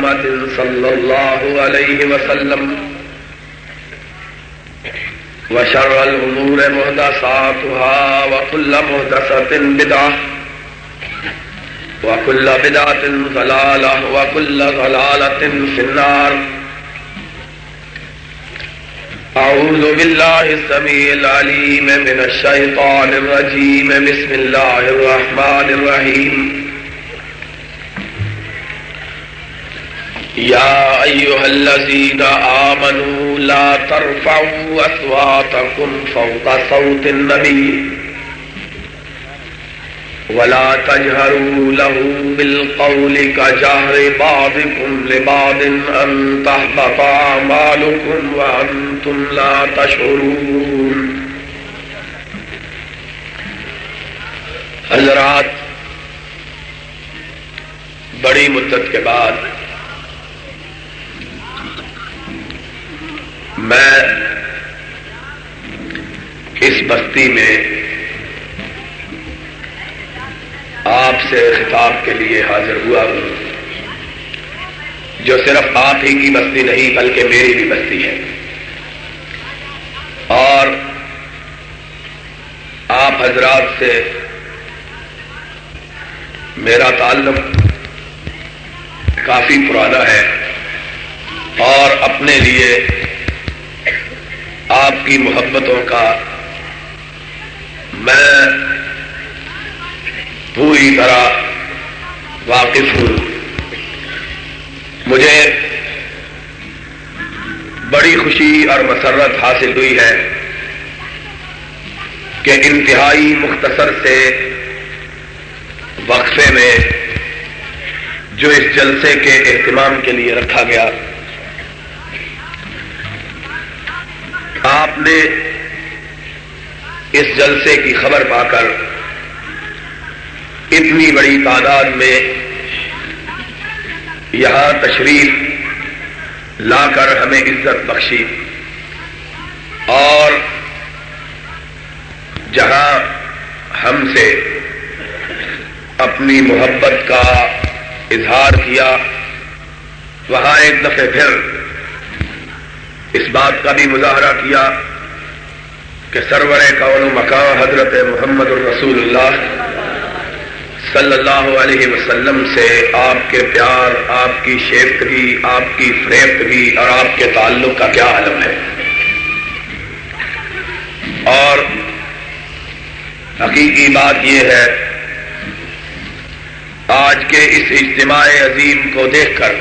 محمد صلی اللہ علیہ وسلم وشر الامور محدثاتها وكل محدثة بدعة وكل بدعة ضلالة وكل ضلالة في النار. اعوذ باللہ السمیع العلیم من الشیطان الرجیم. بسم اللہ الرحمن الرحیم. یا ایھا الذین آمنوا لا ترفعوا اصواتکم فوق صوت النبی ولا تجهروا له بالقول كجهر بعضكم لبعض أن تحبط أعمالكم وأنتم لا تشعرون. حضرات، بڑی مدت کے بعد میں اس بستی میں آپ سے خطاب کے لیے حاضر ہوا ہوں، جو صرف آپ ہی کی بستی نہیں بلکہ میری بھی بستی ہے. اور آپ حضرات سے میرا تعلق کافی پرانا ہے اور اپنے لیے آپ کی محبتوں کا میں پوری طرح واقف ہوں. مجھے بڑی خوشی اور مسرت حاصل ہوئی ہے کہ انتہائی مختصر سے وقفے میں جو اس جلسے کے اہتمام کے لیے رکھا گیا، آپ نے اس جلسے کی خبر پا کر اتنی بڑی تعداد میں یہاں تشریف لا کر ہمیں عزت بخشی، اور جہاں ہم سے اپنی محبت کا اظہار کیا، وہاں ایک دفعہ پھر اس بات کا بھی مظاہرہ کیا کہ سرور کون و مکان حضرت محمد الرسول اللہ صلی اللہ علیہ وسلم سے آپ کے پیار، آپ کی شیفتگی، آپ کی فریفتگی اور آپ کے تعلق کا کیا عالم ہے. اور حقیقی بات یہ ہے، آج کے اس اجتماع عظیم کو دیکھ کر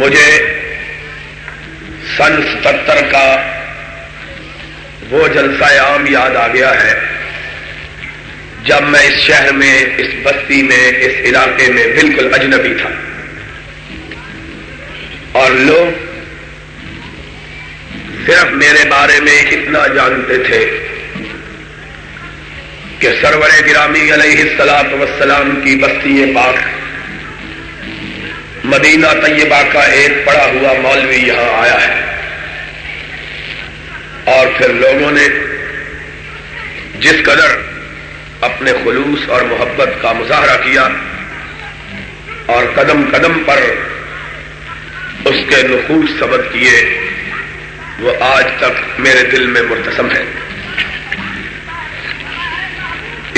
مجھے سن 77 کا وہ جلسہ عام یاد آ گیا ہے جب میں اس شہر میں، اس بستی میں، اس علاقے میں بالکل اجنبی تھا، اور لوگ صرف میرے بارے میں اتنا جانتے تھے کہ سرور گرامی علیہ الصلوۃ والسلام کی بستی پاک مدینہ طیبہ کا ایک پڑھا ہوا مولوی یہاں آیا ہے. اور پھر لوگوں نے جس قدر اپنے خلوص اور محبت کا مظاہرہ کیا اور قدم قدم پر اس کے نفوذ ثبت کیے، وہ آج تک میرے دل میں مرتسم ہے.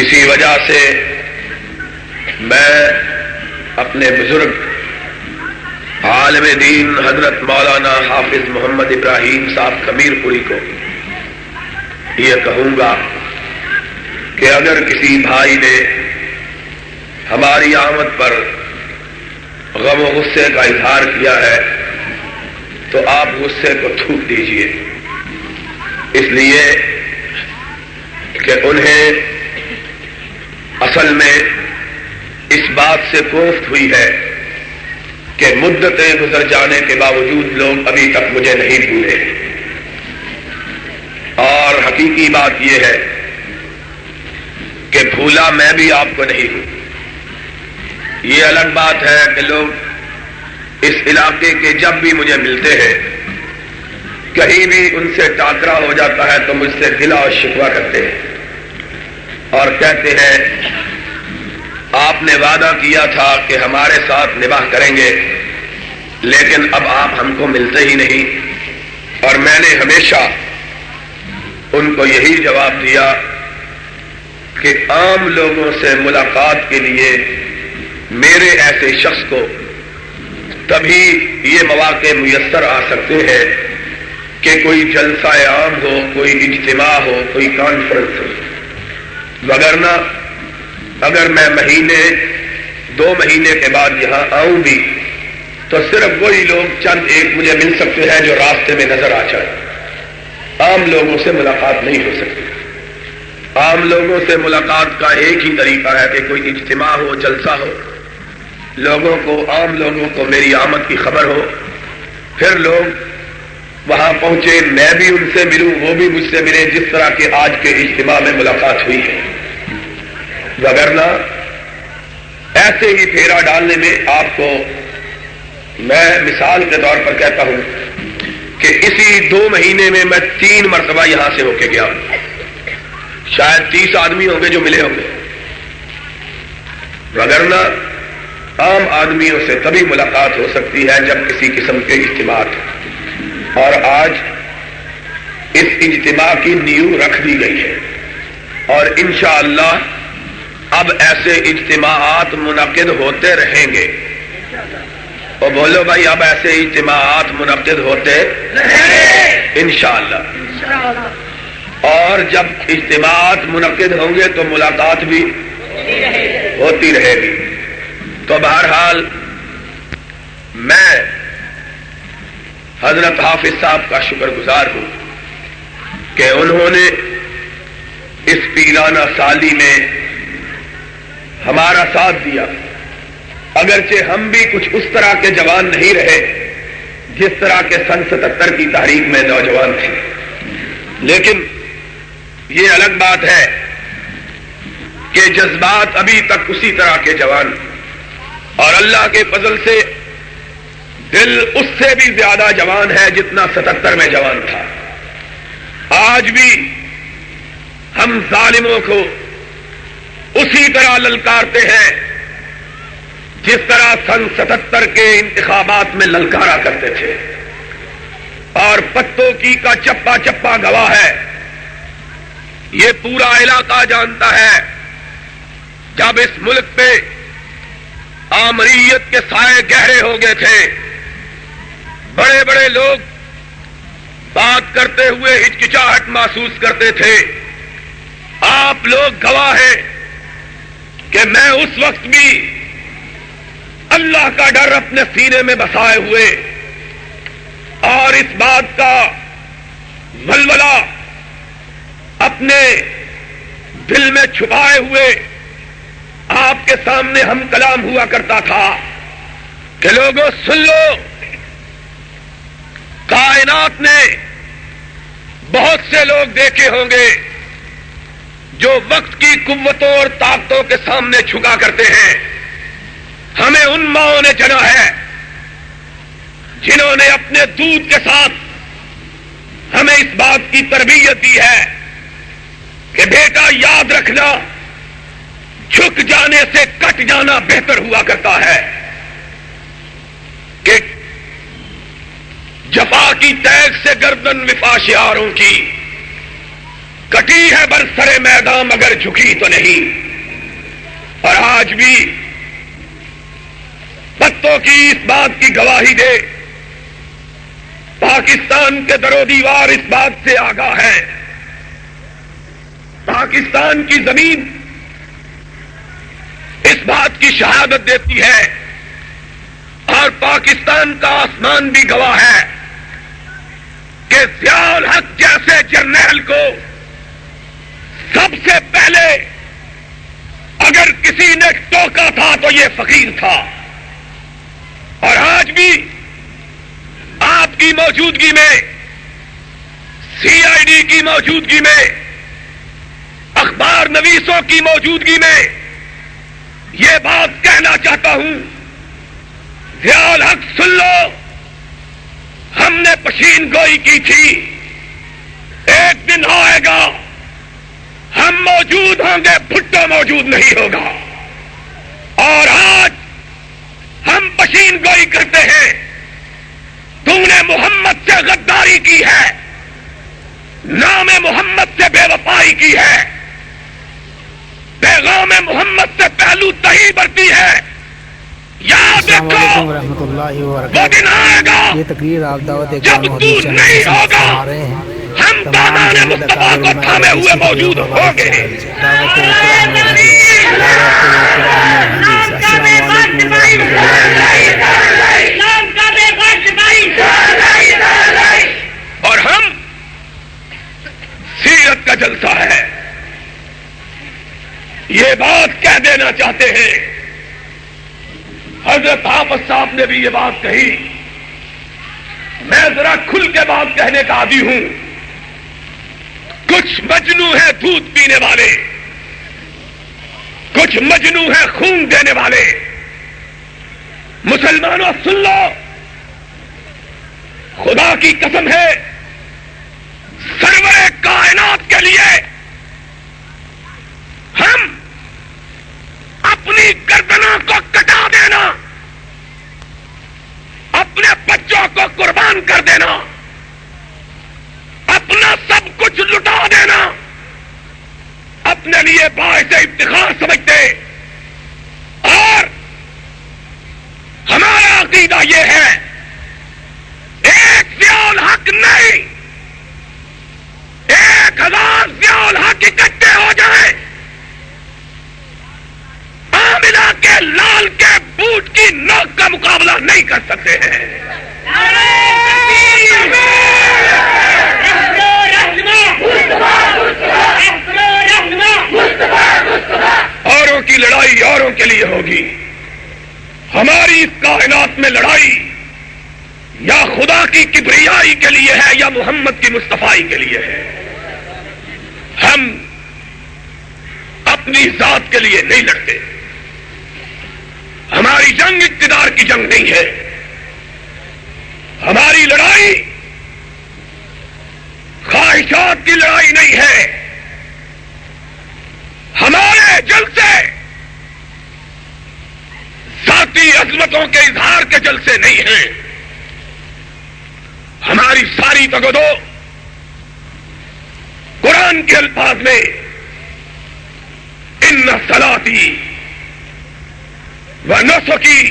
اسی وجہ سے میں اپنے بزرگ عالم دین حضرت مولانا حافظ محمد ابراہیم صاحب کمیر پوری کو یہ کہوں گا کہ اگر کسی بھائی نے ہماری آمد پر غم و غصے کا اظہار کیا ہے تو آپ غصے کو تھوک دیجئے، اس لیے کہ انہیں اصل میں اس بات سے کوفت ہوئی ہے کہ مدتیں گزر جانے کے باوجود لوگ ابھی تک مجھے نہیں بھولے. اور حقیقی بات یہ ہے کہ بھولا میں بھی آپ کو نہیں ہوں. یہ الگ بات ہے کہ لوگ اس علاقے کے جب بھی مجھے ملتے ہیں، کہیں بھی ان سے ٹاکرا ہو جاتا ہے تو مجھ سے گلہ اور شکوہ کرتے ہیں اور کہتے ہیں آپ نے وعدہ کیا تھا کہ ہمارے ساتھ نباہ کریں گے، لیکن اب آپ ہم کو ملتے ہی نہیں، اور میں نے ہمیشہ ان کو یہی جواب دیا کہ عام لوگوں سے ملاقات کے لیے میرے ایسے شخص کو تبھی یہ مواقع میسر آ سکتے ہیں کہ کوئی جلسہ عام ہو، کوئی اجتماع ہو، کوئی کانفرنس ہو، وگرنہ اگر میں مہینے 2 مہینے کے بعد یہاں آؤں بھی تو صرف وہی لوگ چند ایک مجھے مل سکتے ہیں جو راستے میں نظر آ جائے، عام لوگوں سے ملاقات نہیں ہو سکتی۔ عام لوگوں سے ملاقات کا ایک ہی طریقہ ہے کہ کوئی اجتماع ہو، جلسہ ہو، لوگوں کو، عام لوگوں کو میری آمد کی خبر ہو، پھر لوگ وہاں پہنچے، میں بھی ان سے ملوں، وہ بھی مجھ سے ملے، جس طرح کے آج کے اجتماع میں ملاقات ہوئی ہے۔ وگرنہ ایسے ہی پھیرا ڈالنے میں آپ کو میں مثال کے طور پر کہتا ہوں کہ اسی 2 مہینے میں 3 مرتبہ یہاں سے ہو کے گیا ہوں، شاید 30 آدمی ہوں گے جو ملے ہوں گے، وگرنہ عام آدمیوں سے تبھی ملاقات ہو سکتی ہے جب کسی قسم کے اجتماع ہو، اور آج اس اجتماع کی نیو رکھ دی گئی ہے، اور انشاءاللہ اب ایسے اجتماعات منعقد ہوتے رہیں گے۔ اور بولو بھائی، اب ایسے اجتماعات منعقد ہوتے انشاءاللہ، اور جب اجتماعات منعقد ہوں گے تو ملاقات بھی ہوتی رہے گی۔ تو بہرحال میں حضرت حافظ صاحب کا شکر گزار ہوں کہ انہوں نے اس پیرانہ سالی میں ہمارا ساتھ دیا، اگرچہ ہم بھی کچھ اس طرح کے جوان نہیں رہے جس طرح کے سن 77 کی تحریک میں نوجوان تھے، لیکن یہ الگ بات ہے کہ جذبات ابھی تک اسی طرح کے جوان، اور اللہ کے فضل سے دل اس سے بھی زیادہ جوان ہے جتنا 77 میں جوان تھا۔ آج بھی ہم ظالموں کو اسی طرح للکارتے ہیں جس طرح سن 77 کے انتخابات میں للکارا کرتے تھے، اور پتوں کی کا چپا چپا گواہ ہے، یہ پورا علاقہ جانتا ہے۔ جب اس ملک پہ آمریت کے سائے گہرے ہو گئے تھے، بڑے بڑے لوگ بات کرتے ہوئے ہچکچاہٹ محسوس کرتے تھے، آپ لوگ گواہ ہیں کہ میں اس وقت بھی اللہ کا ڈر اپنے سینے میں بسائے ہوئے اور اس بات کا ولولہ اپنے دل میں چھپائے ہوئے آپ کے سامنے ہم کلام ہوا کرتا تھا کہ لوگوں سن لو، کائنات نے بہت سے لوگ دیکھے ہوں گے جو وقت کی قوتوں اور طاقتوں کے سامنے جھکا کرتے ہیں، ہمیں ان ماؤں نے جنا ہے جنہوں نے اپنے دودھ کے ساتھ ہمیں اس بات کی تربیت دی ہے کہ بیٹا یاد رکھنا، جھک جانے سے کٹ جانا بہتر ہوا کرتا ہے، کہ جفا کی تیغ سے گردن وفا شعاروں کی کٹی ہے برسر میدان مگر جھکی تو نہیں۔ اور آج بھی پتوں کی اس بات کی گواہی دے، پاکستان کے در و دیوار اس بات سے آگاہ ہے، پاکستان کی زمین اس بات کی شہادت دیتی ہے، اور پاکستان کا آسمان بھی گواہ ہے کہ ضیاء الحق جیسے جرنیل کو سب سے پہلے اگر کسی نے ٹوکا تھا تو یہ فقیر تھا، اور آج بھی آپ کی موجودگی میں، سی آئی ڈی کی موجودگی میں، اخبار نویسوں کی موجودگی میں یہ بات کہنا چاہتا ہوں، ضیاء الحق سن لو، ہم نے پشین گوئی کی تھی، ایک دن آئے گا ہم موجود ہوں گے، بھٹو موجود نہیں ہوگا، اور آج ہم پشین گوئی کرتے ہیں تو نے محمد سے غداری کی ہے، نام محمد سے بے وفائی کی ہے، پیغام محمد سے پہلو تہی برتی ہے۔ یاد السلام رکھو علیکم ورحمۃ اللہ وہ وبرکاتہ۔ دن آئے گا یہ تقریر آپ دعوت جب اقبال تو محدود چینل نہیں سے ہوگا، فرما رہے ہیں۔ ہم تمام دامان جمعیت مصطفیٰ اکابر کو علماء تھامے حدیث ہوئے کی موجود تقریر ہوں گے۔ دعوت قرآن حدیث، دعوت قرآن حدیث۔ السلام علیکم ورحمۃ اللہ وبرکاتہ۔ اور ہم سیرت کا جلسہ ہے، یہ بات کہہ دینا چاہتے ہیں۔ حضرت حافظ صاحب نے بھی یہ بات کہی، میں ذرا کھل کے بات کہنے کا عادی ہوں۔ کچھ مجنو ہیں دودھ پینے والے، کچھ مجنو ہیں خون دینے والے۔ مسلمانوں سن لو، خدا کی قسم ہے، سرور کائنات کے لیے ہم اپنی گردنوں کو کٹا دینا، اپنے بچوں کو قربان کر دینا، اپنا سب کچھ لٹا دینا اپنے لیے باعث افتخار سمجھتے، اور ہمارا عقیدہ یہ ہے ایک ضیاء الحق نہیں، 1000 ضیاء الحق اکٹھے ہو جائیں، آمنہ کے لال کے بوٹ کی نوک کا مقابلہ نہیں کر سکتے ہیں۔ اوروں کی لڑائی اوروں کے لیے ہوگی، ہماری اس کائنات میں لڑائی یا خدا کی کبریائی کے لیے ہے یا محمد کی مصطفائی کے لیے ہے۔ ہم اپنی ذات کے لیے نہیں لڑتے، ہماری جنگ اقتدار کی جنگ نہیں ہے، ہماری لڑائی خواہشات کی لڑائی نہیں ہے، ہمارے جلسے ذاتی عظمتوں کے اظہار کے جلسے نہیں ہیں، ہماری ساری تگدو قرآن کے الفاظ میں ان صلاتی و نسکی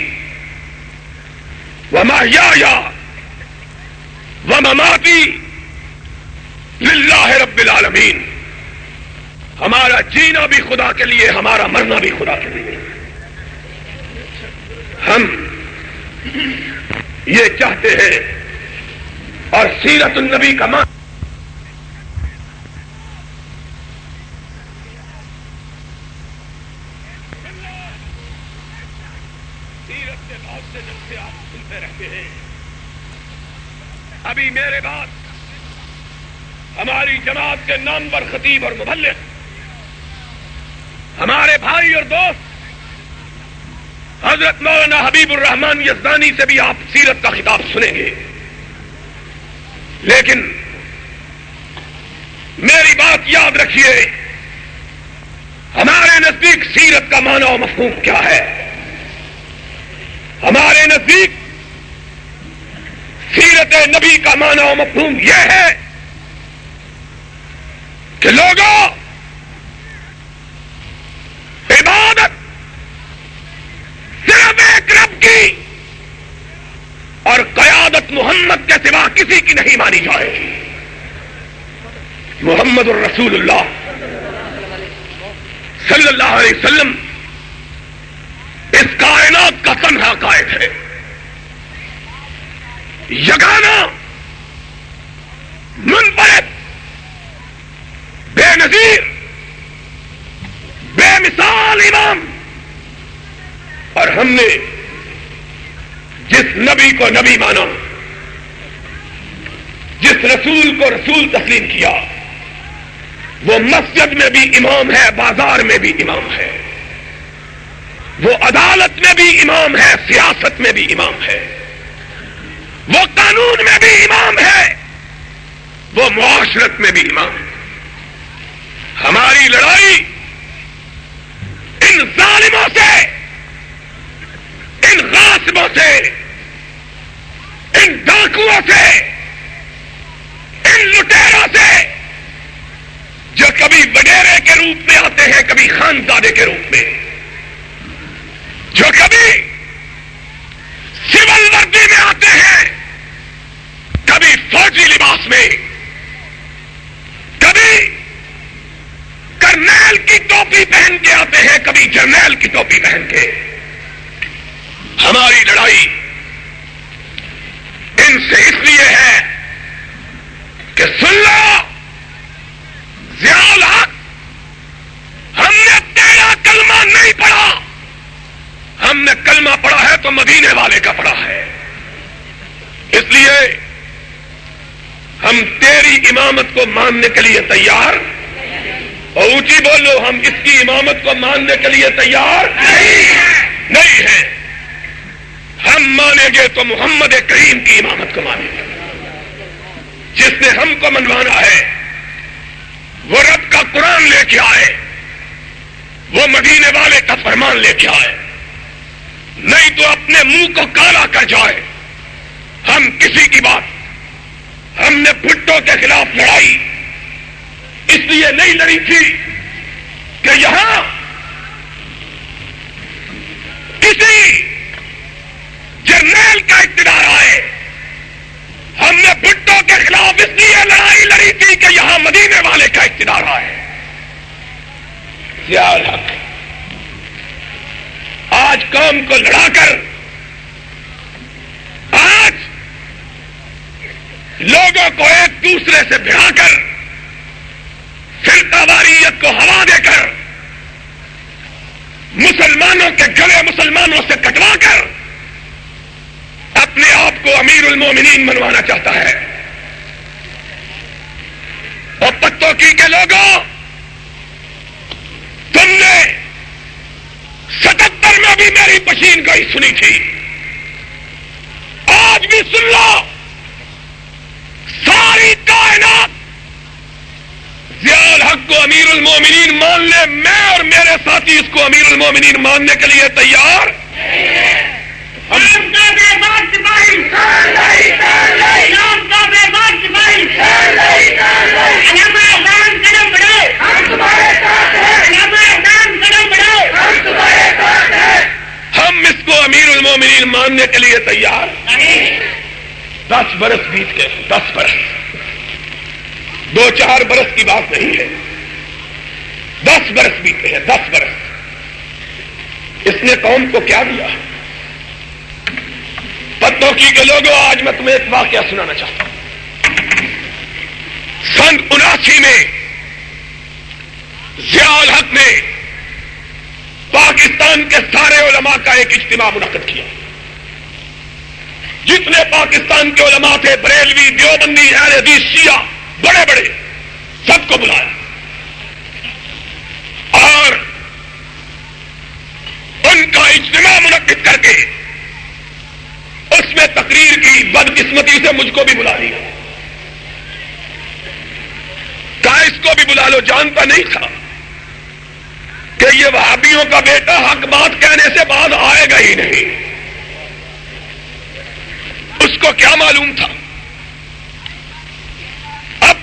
و محیای و مماتی للہ رب العالمین، ہمارا جینا بھی خدا کے لیے، ہمارا مرنا بھی خدا کے لیے۔ ہم یہ چاہتے ہیں، اور سیرت النبی کا مان سیرت کے بہت سے جلسے آپ سنتے رہتے ہیں۔ ابھی میرے بعد ہماری جماعت کے نامور خطیب اور مبلغ، ہمارے بھائی اور دوست حضرت مولانا حبیب الرحمان یزدانی سے بھی آپ سیرت کا خطاب سنیں گے، لیکن میری بات یاد رکھیے، ہمارے نزدیک سیرت کا معنی و مفہوم کیا ہے؟ ہمارے نزدیک سیرت نبی کا معنی و مفہوم یہ ہے کہ لوگوں، عبادت صرف ایک رب کی اور قیادت محمد کے سوا کسی کی نہیں مانی جائے گی۔ محمد الرسول اللہ صلی اللہ علیہ وسلم اس کائنات کا تنہا قائد ہے، یگانہ، منفرد، بے نظیر، بے مثال امام، اور ہم نے جس نبی کو نبی مانا، جس رسول کو رسول تسلیم کیا، وہ مسجد میں بھی امام ہے، بازار میں بھی امام ہے، وہ عدالت میں بھی امام ہے، سیاست میں بھی امام ہے، وہ قانون میں بھی امام ہے، وہ معاشرت میں بھی امام ہے۔ ہماری لڑائی ان ظالموں سے ان غاصبوں سے، ان ڈاکوؤں سے، ان لٹیروں سے جو کبھی وڈیرے کے روپ میں آتے ہیں، کبھی خانزادے کے روپ میں، جو کبھی سول وردی میں آتے ہیں، کبھی فوجی لباس میں، کبھی کرنیل کی ٹوپی پہن کے آتے ہیں، کبھی جرنیل کی ٹوپی پہن کے۔ ہماری لڑائی ان سے اس لیے ہے کہ سن لو ضیاء الحق، ہم نے تیرا کلمہ نہیں پڑھا، ہم نے کلمہ پڑھا ہے تو مدینے والے کا پڑھا ہے۔ اس لیے ہم تیری امامت کو ماننے کے لیے تیار، اور اونچی بولو، ہم اس کی امامت کو ماننے کے لیے تیار نہیں ہیں۔ ہم مانیں گے تو محمد کریم کی امامت کو مانیں گے۔ جس نے ہم کو منوانا ہے وہ رب کا قرآن لے کے آئے، وہ مدینے والے کا فرمان لے کے آئے، نہیں تو اپنے منہ کو کالا کر جائے۔ ہم کسی کی بات، ہم نے بھٹو کے خلاف لڑائی اس لیے نہیں لڑی تھی کہ یہاں کسی جرنیل کا اقتدار آئے، ہم نے بھٹو کے خلاف اس لیے لڑائی لڑی تھی کہ یہاں مدینے والے کا اقتدار آئے۔ ضیاء الحق آج قوم کو لڑا کر، آج لوگوں کو ایک دوسرے سے بھڑا کر، فرقہ واریت کو ہوا دے کر، مسلمانوں کے گلے مسلمانوں سے کٹوا کر اپنے آپ کو امیر المومنین منوانا چاہتا ہے۔ اور پتوں کی کے لوگوں، تم نے 77 میں بھی میری پشین گوئی سنی تھی، آج بھی سن لو۔ ساری کائنات ضیاء الحق کو امیر المومنین مان لے، میں اور میرے ساتھی اس کو امیر المومنین ماننے کے لیے تیار۔ ہم اس کو امیر المومنین ماننے کے لیے تیار۔ 10 برس بیت گئے، 10 برس، 2-4 برس کی بات نہیں ہے، 10 برس بیتے ہیں، 10 برس۔ اس نے قوم کو کیا دیا؟ پتوں کی کے لوگوں، آج میں تمہیں ایک واقعہ سنانا چاہتا ہوں۔ سن 79 میں ضیاء الحق نے پاکستان کے سارے علماء کا ایک اجتماع منعقد کیا۔ جتنے پاکستان کے علماء تھے، بریلوی، دیوبندی، اہل حدیث، شیعہ، بڑے بڑے، سب کو بلایا اور ان کا اجتماع منعقد کر کے اس میں تقریر کی۔ بدقسمتی سے مجھ کو بھی بلا لیا، کہا اس کو بھی بلا لو۔ جانتا نہیں تھا کہ یہ وہابیوں کا بیٹا حق بات کہنے سے بعد آئے گا ہی نہیں۔ اس کو کیا معلوم تھا؟ اب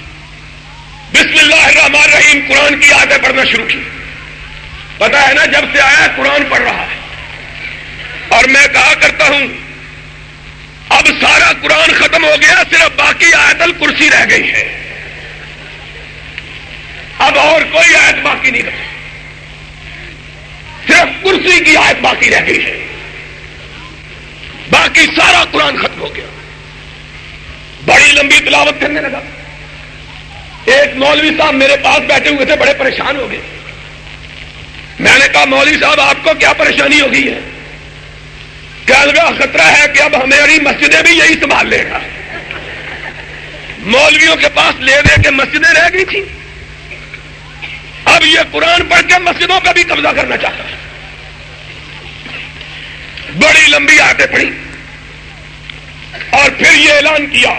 بسم اللہ الرحمن الرحیم قرآن کی آیتیں پڑھنا شروع کی۔ پتا ہے نا، جب سے آیا قرآن پڑھ رہا ہے، اور میں کہا کرتا ہوں اب سارا قرآن ختم ہو گیا، صرف باقی آیت الکرسی رہ گئی ہے، اب اور کوئی آیت باقی نہیں بچی، صرف کرسی کی آیت باقی رہ گئی ہے، باقی سارا قرآن ختم ہو گیا۔ بڑی لمبی تلاوت کرنے لگا۔ ایک مولوی صاحب میرے پاس بیٹھے ہوئے تھے، بڑے پریشان ہو گئے۔ میں نے کہا مولوی صاحب آپ کو کیا پریشانی ہو گئی ہے؟ کہنے لگا خطرہ ہے کہ اب ہماری مسجدیں بھی یہی سنبھال لے گا۔ مولویوں کے پاس لے دے کے مسجدیں رہ گئی تھی، اب یہ قرآن پڑھ کے مسجدوں کا بھی قبضہ کرنا چاہتا ہے۔ بڑی لمبی آیتیں پڑھی اور پھر یہ اعلان کیا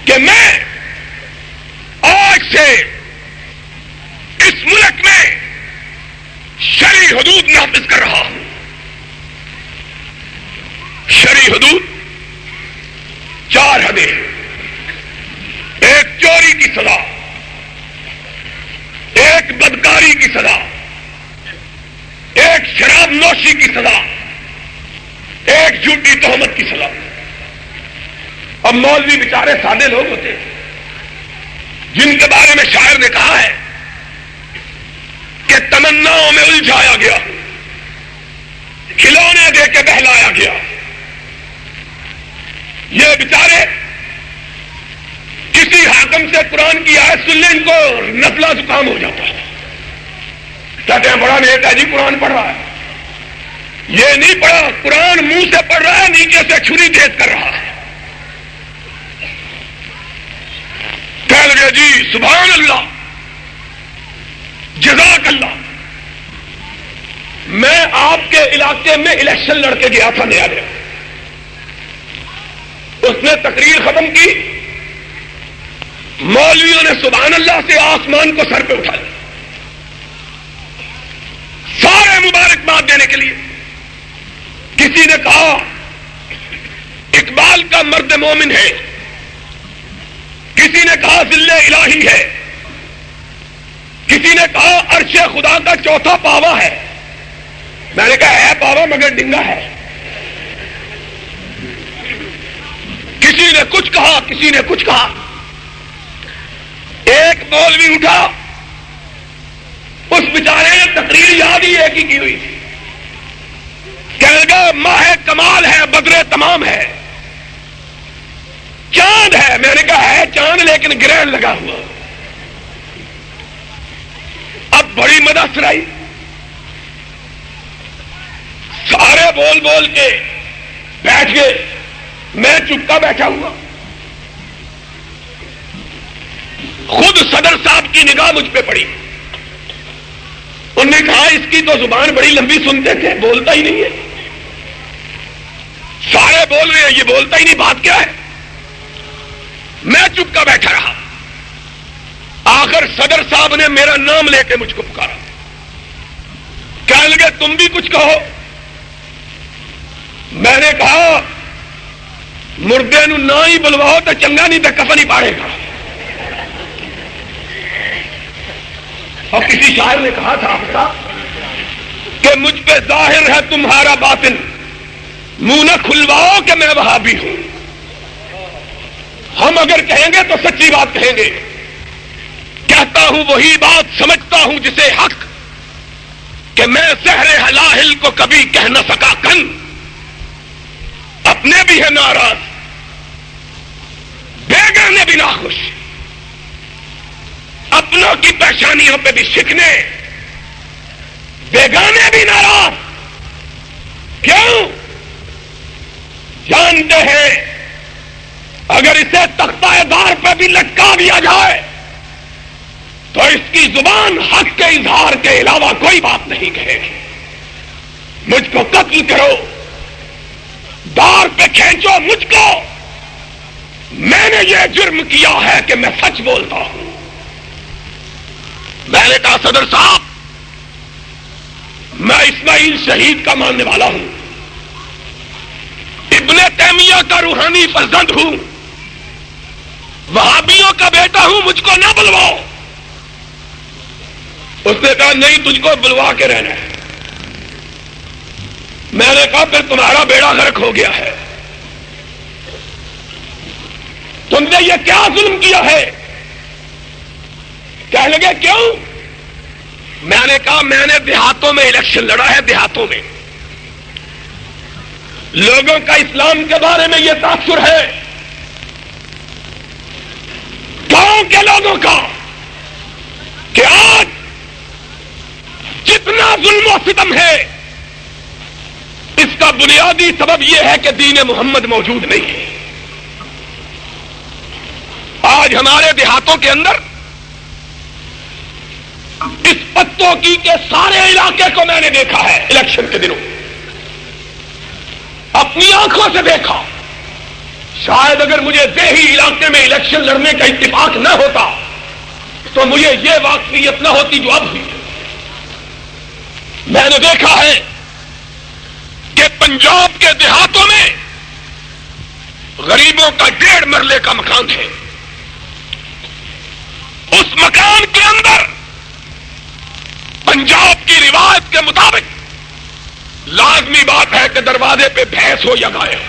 کہ میں آج سے اس ملک میں شرعی حدود نافذ کر رہا ہوں۔ شرعی حدود 4 حدیں، ایک چوری کی سزا، ایک بدکاری کی سزا، ایک شراب نوشی کی سزا، ایک جھوٹی تہمت کی سزا۔ اب مولوی بیچارے سادے لوگ ہوتے ہیں جن کے بارے میں شاعر نے کہا ہے کہ تمناؤں میں الجھایا گیا، کھلونے دے کے بہلایا گیا۔ یہ بیچارے کسی حاکم سے قرآن کی آیت سن لیں ان کو نزلہ زکام ہو جاتا ہے، کہتے ہیں بڑا نیک ہے جی قرآن پڑھ رہا ہے۔ یہ نہیں پڑھا، قرآن منہ سے پڑھ رہا ہے، نیچے سے چھری تیز کر رہا ہے۔ کہہ لگے جی سبحان اللہ، جزاک اللہ۔ میں آپ کے علاقے میں الیکشن لڑ کے گیا تھا نیا نیا، اس نے تقریر ختم کی، مولویوں نے سبحان اللہ سے آسمان کو سر پہ اٹھا لیا، سارے مبارکباد دینے کے لیے۔ کسی نے کہا اقبال کا مرد مومن ہے، کسی نے کہا ذل الہی ہے، کسی نے کہا عرش خدا کا چوتھا پاوا ہے۔ میں نے کہا ہے پاوا مگر ڈنگا ہے۔ کسی نے کچھ کہا، کسی نے کچھ کہا۔ ایک مولوی اٹھا، اس بیچارے نے تقریر یاد ہی ایک ہی کی ہوئی تھی، کہنے لگا ماہ کمال ہے، بدر تمام ہے، چاند ہے۔ میں نے کہا ہے چاند لیکن گرہن لگا ہوا۔ اب بڑی مدد سرائی، سارے بول بول کے بیٹھ گئے، میں چپکا بیٹھا ہوا۔ خود صدر صاحب کی نگاہ مجھ پہ پڑی، انہوں نے کہا اس کی تو زبان بڑی لمبی، سنتے تھے بولتا ہی نہیں ہے۔ سارے بول رہے ہیں یہ بولتا ہی نہیں، بات کیا ہے؟ میں چپکا بیٹھا رہا۔ آخر صدر صاحب نے میرا نام لے کے مجھ کو پکارا، کہنے لگے تم بھی کچھ کہو۔ میں نے کہا مردے نو نہ ہی بلواؤ تو چنگا، نہیں تو کفن ہی پاڑے گا۔ اور کسی شاعر نے کہا تھا کہ مجھ پہ ظاہر ہے تمہارا باطن، منہ نہ کھلواؤ کہ میں وہابی ہوں۔ ہم اگر کہیں گے تو سچی بات کہیں گے، کہتا ہوں وہی بات، سمجھتا ہوں جسے حق، کہ میں زہر ہلاہل کو کبھی کہہ نہ سکا کن۔ اپنے بھی ہے ناراض، بیگانے بھی ناخوش، اپنوں کی پریشانیوں پہ بھی شکنے، بیگانے بھی ناراض۔ کیوں؟ جانتے ہیں اگر اسے تختہ دار پہ بھی لٹکا دیا جائے تو اس کی زبان حق کے اظہار کے علاوہ کوئی بات نہیں کہے گی۔ مجھ کو قتل کرو، دار پہ کھینچو مجھ کو، میں نے یہ جرم کیا ہے کہ میں سچ بولتا ہوں۔ میں نے کہا صدر صاحب میں اسماعیل شہید کا ماننے والا ہوں، ابن تیمیہ کا روحانی فرزند ہوں، وہابیوں کا بیٹا ہوں، مجھ کو نہ بلواؤ۔ اس نے کہا نہیں تجھ کو بلوا کے رہنا ہے۔ میں نے کہا پھر تمہارا بیڑا غرق ہو گیا ہے، تم نے یہ کیا ظلم کیا ہے؟ کہنے لگے کیوں؟ میں نے کہا میں نے دیہاتوں میں الیکشن لڑا ہے، دیہاتوں میں لوگوں کا اسلام کے بارے میں یہ تاثر ہے، گاؤں کے لوگوں کا، کہ آج جتنا ظلم و ستم ہے اس کا بنیادی سبب یہ ہے کہ دین محمد موجود نہیں ہے۔ آج ہمارے دیہاتوں کے اندر اس پتوں کی کے سارے علاقے کو میں نے دیکھا ہے الیکشن کے دنوں، اپنی آنکھوں سے دیکھا۔ شاید اگر مجھے دیہی علاقے میں الیکشن لڑنے کا اتفاق نہ ہوتا تو مجھے یہ واقفیت نہ ہوتی جو اب ہوئی ہے۔ میں نے دیکھا ہے کہ پنجاب کے دیہاتوں میں غریبوں کا 1.5 مرلے کا مکان ہے. اس مکان کے اندر پنجاب کی روایت کے مطابق لازمی بات ہے کہ دروازے پہ بھینس ہو یا گائے ہو.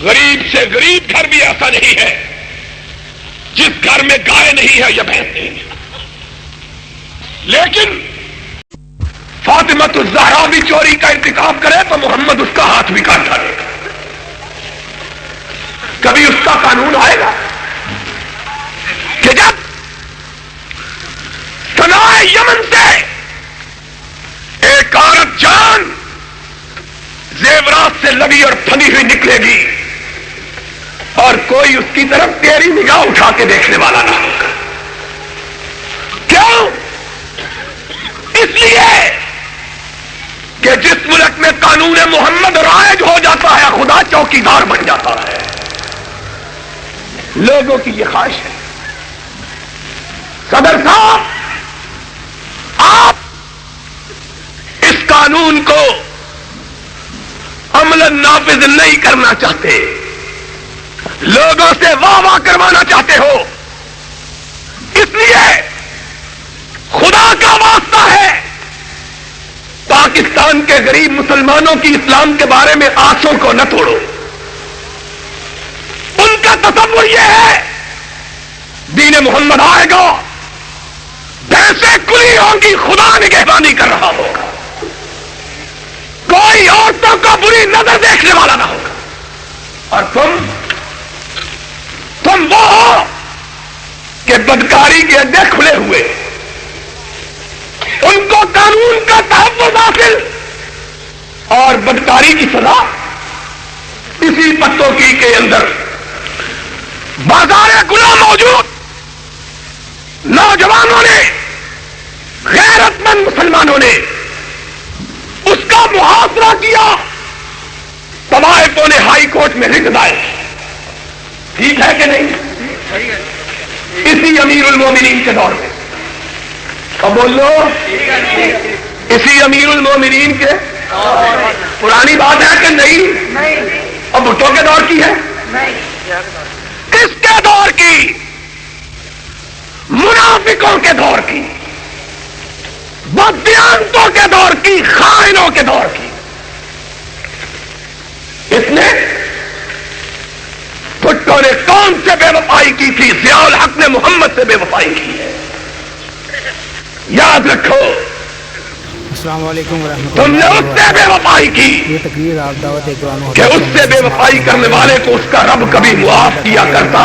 غریب سے غریب گھر بھی ایسا نہیں ہے جس گھر میں گائے نہیں ہے یا بھینس نہیں ہے. لیکن فاطمہ الزہرا بھی چوری کا ارتکاب کرے تو محمد اس کا ہاتھ بھی کاٹ ڈالے گا. کبھی اس کا قانون آئے گا کہ جب صناع یمن سے ایک عورت جان زیورات سے لگی اور پھنی ہوئی نکلے گی اور کوئی اس کی طرف تیری نگاہ اٹھا کے دیکھنے والا نہ ہوگا. کیوں؟ اس لیے کہ جس ملک میں قانون محمد رائج ہو جاتا ہے خدا چوکیدار بن جاتا ہے. لوگوں کی یہ خواہش ہے. صدر صاحب آپ اس قانون کو عملاً نافذ نہیں کرنا چاہتے, لوگوں سے واہ واہ کروانا چاہتے ہو. اس لیے خدا کا واسطہ ہے پاکستان کے غریب مسلمانوں کی اسلام کے بارے میں آسوں کو نہ توڑو. ان کا تصور یہ ہے دین محمد آئے گا, بھینسیں کھلی ہوں گی, خدا نگہبانی کر رہا ہوگا, کوئی عورتوں کو بری نظر دیکھنے والا نہ ہوگا. اور تم وہ ہو کہ بدکاری کے اڈے کھلے ہوئے, ان کو قانون کا تحفظ حاصل اور بدکاری کی سزا. اسی پتوں کی کے اندر بازار گلا موجود نوجوانوں نے, غیرت مند مسلمانوں نے اس کا محاصرہ کیا. طوائفوں نے ہائی کورٹ میں رٹ دائے. ٹھیک ہے کہ نہیں؟ اسی امیر المومنین کے دور میں, اب بولو, اسی امیر المومنین کے پرانی بات ہے کہ نہیں؟ اب بھٹو کے دور کی ہے؟ کس کے دور کی؟ منافقوں کے دور کی, بددیانتوں کے دور کی, خائنوں کے دور کی. اس نے بھٹو نے کون سے بے وفائی کی تھی؟ ضیاء الحق نے محمد سے بے وفائی کی ہے. یاد رکھو, السلام علیکم ورحمۃ تم نے اللہ اس سے بے وفائی کی یہ تقریر آپ دعوت قرآن و کہ اس سے بے وفائی کرنے والے کو اس کا رب کبھی معاف کیا کرتا.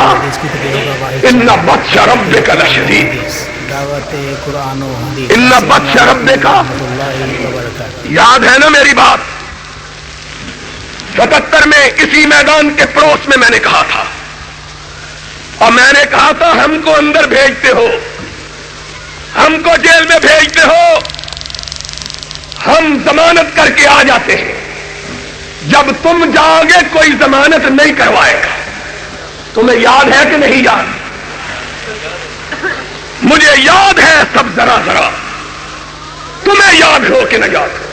ان بطش ربک لشدید, دعوت قرآن و حدیث. ان بطش ربک, یاد ہے نا میری بات؟ 77 میں اسی میدان کے پڑوس میں نے کہا تھا, اور میں نے کہا تھا ہم کو اندر بھیجتے ہو, ہم کو جیل میں بھیجتے ہو, ہم ضمانت کر کے آ جاتے ہیں. جب تم جاؤ گے کوئی ضمانت نہیں کروائے گا. تمہیں یاد ہے کہ نہیں یاد؟ مجھے یاد ہے سب ذرا ذرا, تمہیں یاد ہو کہ نہ یاد ہو.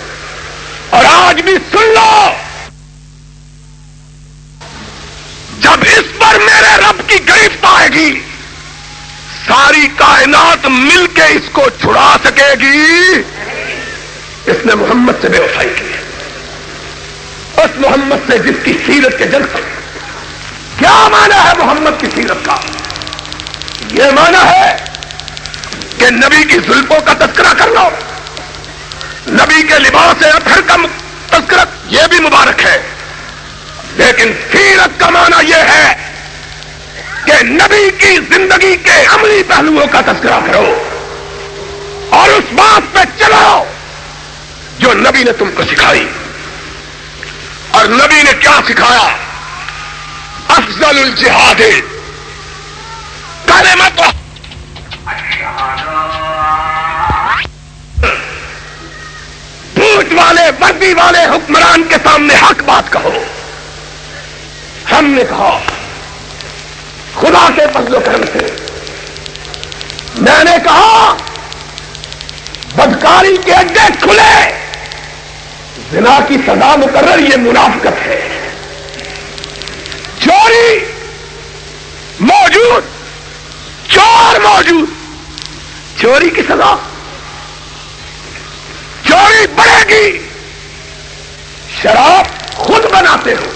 اور آج بھی سن لو, جب اس پر میرے رب کی گرفت آئے گی ساری کائنات مل کے اس کو چھڑا سکے گی. اس نے محمد سے بے وفائی کی ہے, اس محمد سے جس کی سیرت کے جلد. کیا معنی ہے محمد کی سیرت کا؟ یہ معنی ہے کہ نبی کی زلفوں کا تذکرہ کر لو, نبی کے لباس اطہر کا تذکرہ, یہ بھی مبارک ہے. لیکن سیرت کا معنی یہ ہے کہ نبی کی زندگی کے عملی پہلوؤں کا تذکرہ کرو اور اس بات پہ چلاؤ جو نبی نے تم کو سکھائی. اور نبی نے کیا سکھایا؟ افضل الجہاد کلمۃ, پوچھ والے وردی والے حکمران کے سامنے حق بات کہو. ہم نے کہا خدا کے فضل و کرم سے, میں نے کہا بدکاری کے اڈے کھلے, زنا کی سزا مقرر, یہ منافقت ہے. چوری کی سزا، چوری بڑھے گی، شراب خود بناتے ہو،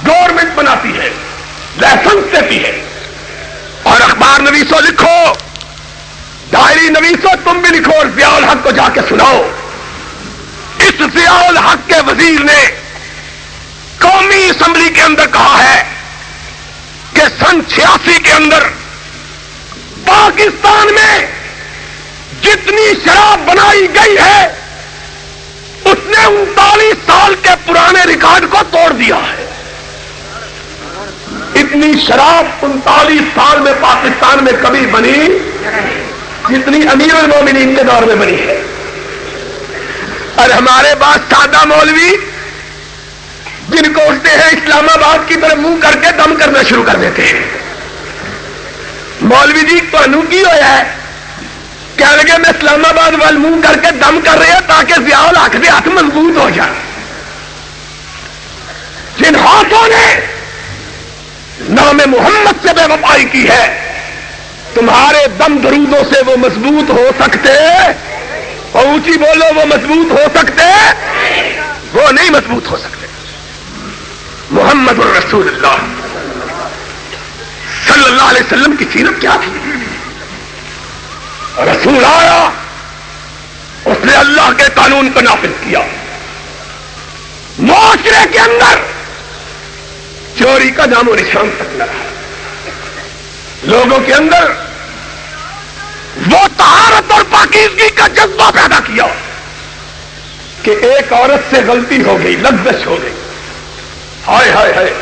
گورنمنٹ بناتی ہے، لائسنس دیتی ہے، اور اخبار نویسوں لکھو، ڈائری نویسوں تم بھی لکھو اور ضیاء الحق کو جا کے سناؤ. اس ضیاء الحق کے وزیر نے قومی اسمبلی کے اندر کہا ہے کہ سن 86 کے اندر پاکستان میں جتنی شراب بنائی گئی ہے اس نے 39 سال کے پرانے ریکارڈ کو توڑ دیا ہے. اتنی شراب 39 سال میں پاکستان میں کبھی بنی جتنی امیر المومنین کے دور میں بنی ہے. اور ہمارے پاس سادہ مولوی جن کو اٹھتے ہیں اسلام آباد کی طرف منہ کر کے دم کرنا شروع کر دیتے ہیں. مولوی جی تنوع کی ہوا ہے کہنے لگے میں اسلام آباد وال منہ کر کے دم کر رہے ہیں تاکہ ضیاء الحق کے ہاتھ مضبوط ہو جائے. جن ہاتھوں نے نام محمد سے بے وفائی کی ہے تمہارے دم درودوں سے وہ مضبوط ہو سکتے، اور اونچی بولو وہ مضبوط ہو سکتے، وہ نہیں مضبوط ہو سکتے. محمد الرسول اللہ صلی اللہ علیہ وسلم کی سیرت کیا تھی؟ رسول آیا، اس نے اللہ کے قانون کو نافذ کیا. معاشرے کے اندر چوری کا نام و نشان تک نہ رہا. لوگوں کے اندر وہ طہارت اور پاکیزگی کا جذبہ پیدا کیا کہ ایک عورت سے غلطی ہو گئی، لغزش ہو گئی، ہائے ہائے ہائے،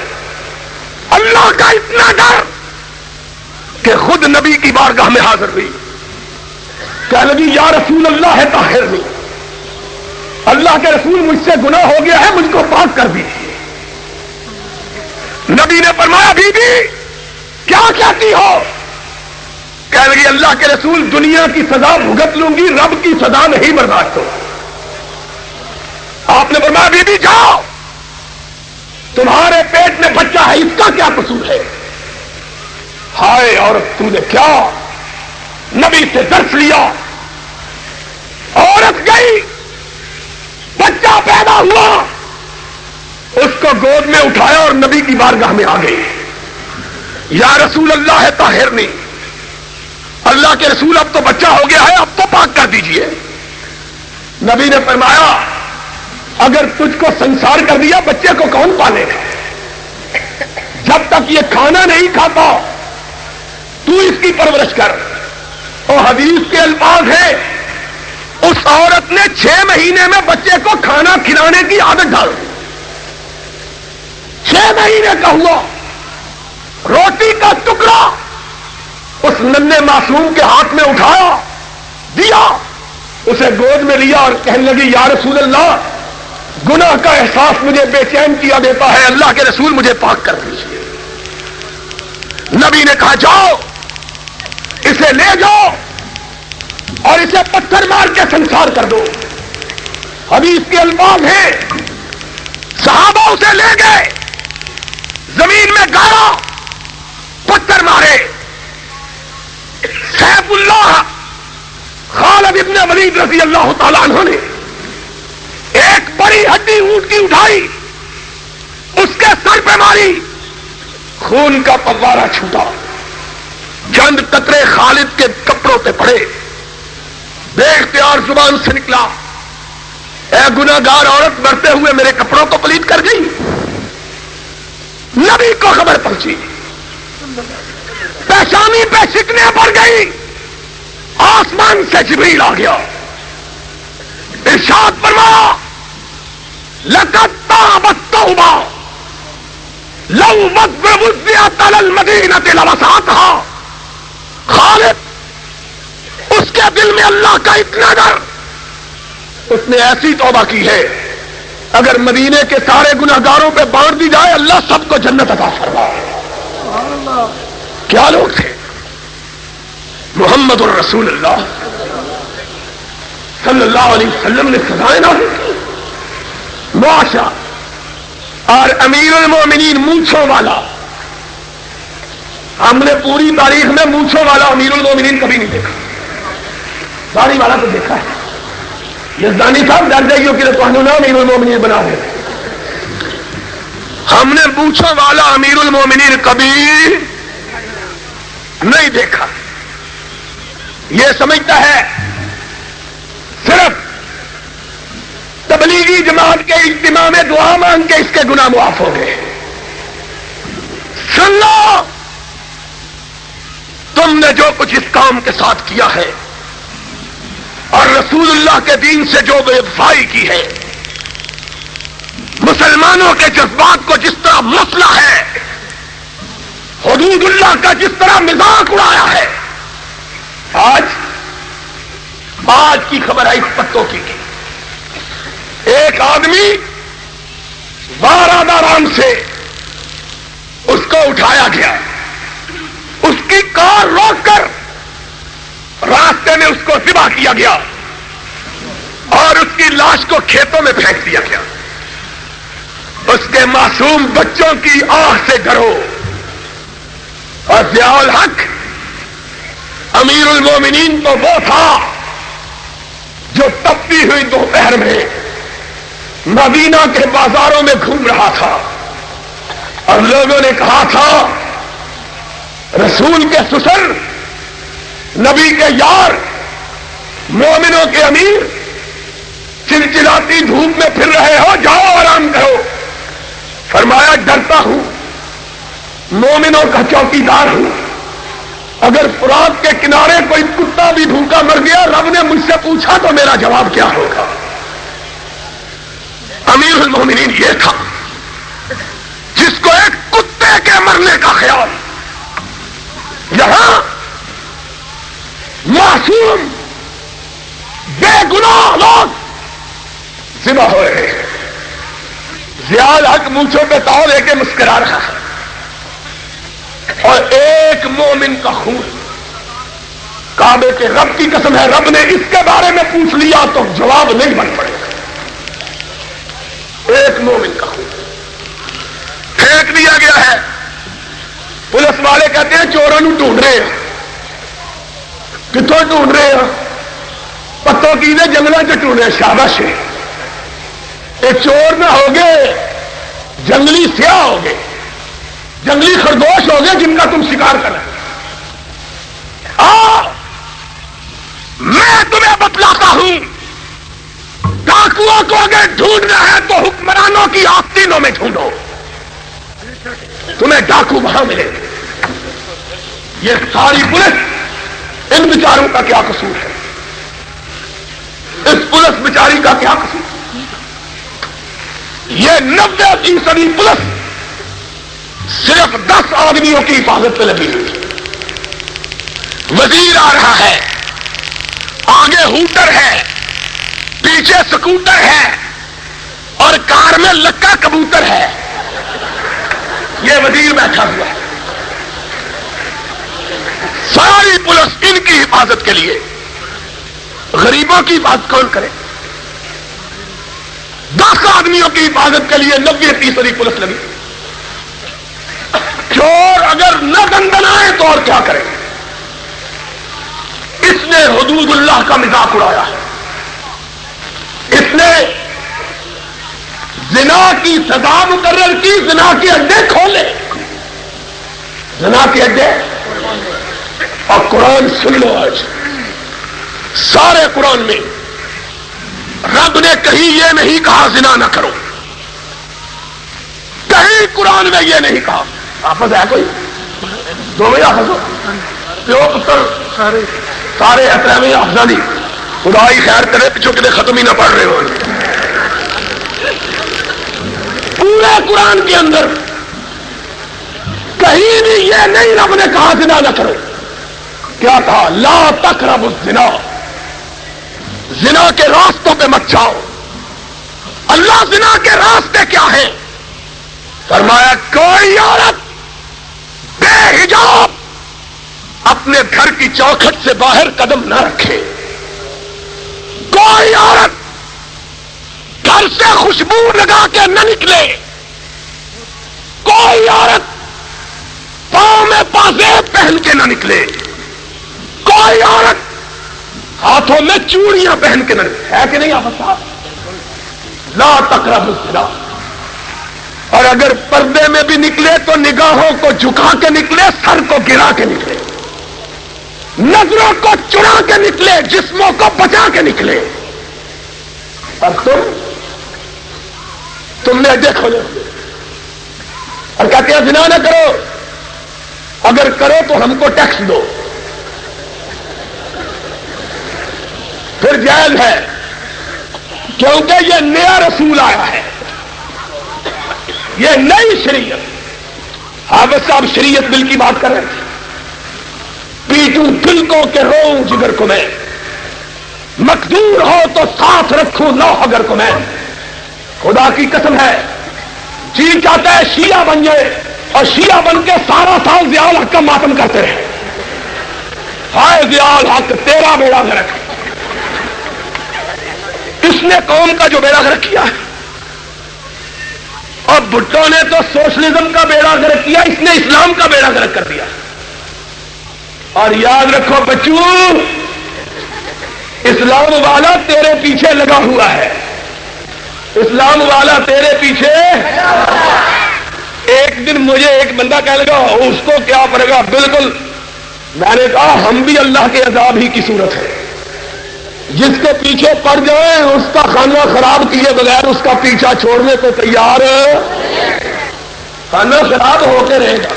اللہ کا اتنا ڈر کہ خود نبی کی بارگاہ میں حاضر ہوئی، کہنے لگی یا رسول اللہ ہے طاہر نہیں، اللہ کے رسول مجھ سے گناہ ہو گیا ہے، مجھ کو پاک کر دیجیے. نبی نے فرمایا بی بی کیا کہتی ہو؟ کہنے لگی اللہ کے رسول دنیا کی سزا بھگت لوں گی، رب کی سزا نہیں برداشت ہو. آپ نے فرمایا بی بی جاؤ، تمہارے پیٹ میں بچہ ہے، اس کا کیا قصور ہے؟ ہائے عورت تم نے کیا؟ نبی سے درس لیا. عورت گئی، بچہ پیدا ہوا، اس کو گود میں اٹھایا اور نبی کی بارگاہ میں آ گئی. یا رسول اللہ ہے طاہر نہیں، اللہ کے رسول اب تو بچہ ہو گیا ہے، اب تو پاک کر دیجئے. نبی نے فرمایا اگر تجھ کو سنسار کر دیا بچے کو کون پالے گا؟ جب تک یہ کھانا نہیں کھاتا تو اس کی پرورش کر. اور حدیث کے الفاظ ہیں اس عورت نے 6 مہینے میں بچے کو کھانا کھلانے کی عادت ڈال دی. 6 مہینے کا ہوا، روٹی کا ٹکڑا اس ننھے معصوم کے ہاتھ میں اٹھایا، دیا، اسے گود میں لیا اور کہنے لگی یا رسول اللہ گناہ کا احساس مجھے بے چین کیا دیتا ہے، اللہ کے رسول مجھے پاک کر دیجیے. نبی نے کہا جاؤ اسے لے جاؤ اور اسے پتھر مار کے سنسار کر دو. حدیث کے الفاظ ہیں صحابہ اسے لے گئے، زمین میں گاڑا، پتھر مارے. سیف اللہ خالد ابن ولید رضی اللہ تعالیٰ عنہ نے ایک بڑی ہڈی اونٹ کی اٹھائی، اس کے سر پہ ماری، خون کا فوارہ چھوٹا، چند قطرے خالد کے کپڑوں پہ پڑے. بے اختیار زبان سے نکلا اے گناہگار عورت مرتے ہوئے میرے کپڑوں کو پلید کر گئی. نبی کو خبر پہنچی، پیشانی پہ شکنے پڑ گئی. آسمان سے جبریل آ گیا، ارشاد فرمایا لقد تابت توبہ لو وزعت علی المدینہ لوسعتها. خالد اس کے دل میں اللہ کا اتنا ڈر، اس نے ایسی توبہ کی ہے اگر مدینے کے سارے گناہگاروں پہ بانٹ دی جائے اللہ سب کو جنت عطا فرمائے. کیا لوگ تھے؟ محمد الرسول اللہ صلی اللہ علیہ وسلم نے سزائیں نازل کی. معاشرہ اور امیر المومنین مونچھوں والا ہم نے پوری تاریخ میں مونچھوں والا امیر المومنین کبھی نہیں دیکھا. داڑھی والا تو دیکھا ہے. یزدانی صاحب ڈر جائیے کہ تو امیر المومنین بنا دے. ہم نے مونچھوں والا امیر المومنین کبھی نہیں دیکھا. یہ سمجھتا ہے صرف تبلیغی جماعت کے اجتماع میں دعا مانگ کے اس کے گناہ معاف ہو گئے. سن لو، تم نے جو کچھ اس قوم کے ساتھ کیا ہے اور رسول اللہ کے دین سے جو بے وفائی کی ہے، مسلمانوں کے جذبات کو جس طرح مسئلہ ہے، حدود اللہ کا جس طرح مذاق اڑایا ہے. آج کی خبر ہے اس پتوں کی. ایک آدمی بارادارام سے اس کو اٹھایا گیا، اس کی کار روک کر راستے میں اس کو ذبح کیا گیا اور اس کی لاش کو کھیتوں میں پھینک دیا گیا. اس کے معصوم بچوں کی آہ سے ڈرو. اور ضیاء الحق امیر المومنین تو وہ تھا جو تپتی ہوئی دوپہر میں مدینہ کے بازاروں میں گھوم رہا تھا اور لوگوں نے کہا تھا رسول کے سسر، نبی کے یار، مومنوں کے امیر چلچلاتی دھوپ میں پھر رہے ہو، جاؤ آرام کرو. فرمایا ڈرتا ہوں، مومنوں کا چوکیدار ہوں. اگر فرات کے کنارے کوئی کتا بھی بھوکا مر گیا، رب نے مجھ سے پوچھا تو میرا جواب کیا ہوگا؟ امیر المومنین یہ تھا جس کو ایک کتے کے مرنے کا خیال. یہاں معصوم بے گناہ لوگ ذبح ہو رہے ہیں. ضیاء الحق مونچھوں پہ تاؤ لے کے مسکرا رہا ہے اور ایک مومن کا خون. کعبے کے رب کی قسم ہے، رب نے اس کے بارے میں پوچھ لیا تو جواب نہیں بن پڑے گا. ایک مومن کا خون پھینک دیا گیا ہے. پولیس والے کہتے ہیں چوروں کو ڈھونڈ رہے ہیں. کتوں ڈھونڈ رہے ہیں؟ پتوں کی نے جنگلوں سے ڈھونڈ رہے ہیں. شاباش ہے. یہ چور نہ ہوگے، جنگلی سیاہ ہوگے، جنگلی خرگوش ہوگے جن کا تم شکار کر رہے. میں تمہیں بتلاتا ہوں، ڈاکوؤں کو اگر ڈھونڈنا ہے تو حکمرانوں کی آستینوں میں ڈھونڈو، تمہیں ڈاکو وہاں ملے. یہ ساری پولیس، ان بیچاروں کا کیا قصور ہے؟ اس پولیس بیچاری کا کیا قصور؟ یہ 90% پولیس صرف 10 آدمیوں کی حفاظت پہ لگی ہوئی. وزیر آ رہا ہے، آگے ہوٹر ہے، پیچھے سکوٹر ہے اور کار میں لکا کبوتر ہے. یہ وزیر بیٹھا ہوا ہے. ساری پولیس ان کی حفاظت کے لیے. غریبوں کی بات کون کرے؟ 10 آدمیوں کی حفاظت کے لیے 90% پولیس لگی. چور اگر نہ دندنائے تو اور کیا کرے؟ اس نے حدود اللہ کا مذاق اڑایا ہے. اس نے زنا کی سزا مقرر کی، زنا کے اڈے کھولے، زنا کے اڈے. اور قرآن سن لو، آج سارے قرآن میں رب نے کہیں یہ نہیں کہا زنا نہ کرو، کہیں قرآن میں یہ نہیں کہا. آپس ہے کوئی دو بھائی آپس ہو، پیو پتر سارے احترام افزا دی. خدا ہی خیر کرے، پچھو کتنے ختم ہی نہ پڑھ رہے ہو. پورے قرآن کے اندر کہیں بھی یہ نہیں رب نے کہا زنا نہ کرو. کیا کہا؟ لا تقربوا الزنا، زنا کے راستوں پہ مت جاؤ. اللہ زنا کے راستے کیا ہیں؟ فرمایا کوئی عورت بے حجاب اپنے گھر کی چوکھٹ سے باہر قدم نہ رکھے. کوئی عورت گھر سے خوشبو لگا کے نہ نکلے. کوئی عورت پاؤں میں پازیب پہن کے نہ نکلے، کوئی عورت ہاتھوں میں چوڑیاں پہن کے نہ نکلے، ہے کہ نہیں آپ صاحب؟ لا تقربوا الزنا، اور اگر پردے میں بھی نکلے تو نگاہوں کو جھکا کے نکلے، سر کو گرا کے نکلے، نظروں کو چرا کے نکلے، جسموں کو بچا کے نکلے۔ اور تم نے دیکھو اور کہتے ہیں زنا نہ کرو، اگر کرو تو ہم کو ٹیکس دو، پھر جائز ہے، کیونکہ یہ نیا رسول آیا ہے، یہ نئی شریعت۔ حافظ صاحب شریعت بل کی بات کر رہے تھے، پیٹوں دلکوں کے رو جگر کو میں، مقدور ہو تو ساتھ رکھوں لوح اگر کو میں۔ خدا کی قسم ہے، جی چاہتا ہے شیعہ بن جائے اور شیعہ بن کے سارا سال ضیاء الحق کا ماتم کرتے رہے۔ ہائے ضیاء الحق تیرا بیڑا غرق، اس نے قوم کا جو بیڑا غرق کیا ہے، اور بھٹو نے تو سوشلزم کا بیڑا غرق کیا، اس نے اسلام کا بیڑا غرق کر دیا۔ اور یاد رکھو بچو، اسلام والا تیرے پیچھے لگا ہوا ہے، اسلام والا تیرے پیچھے۔ ایک دن مجھے ایک بندہ کہنے لگا اس کو کیا پڑے گا، بالکل میں نے کہا ہم بھی اللہ کے عذاب ہی کی صورت ہے، جس کے پیچھے پڑ جائیں اس کا خانہ خراب کیے بغیر اس کا پیچھا چھوڑنے کو تیار، خانہ خراب ہو کے رہے گا،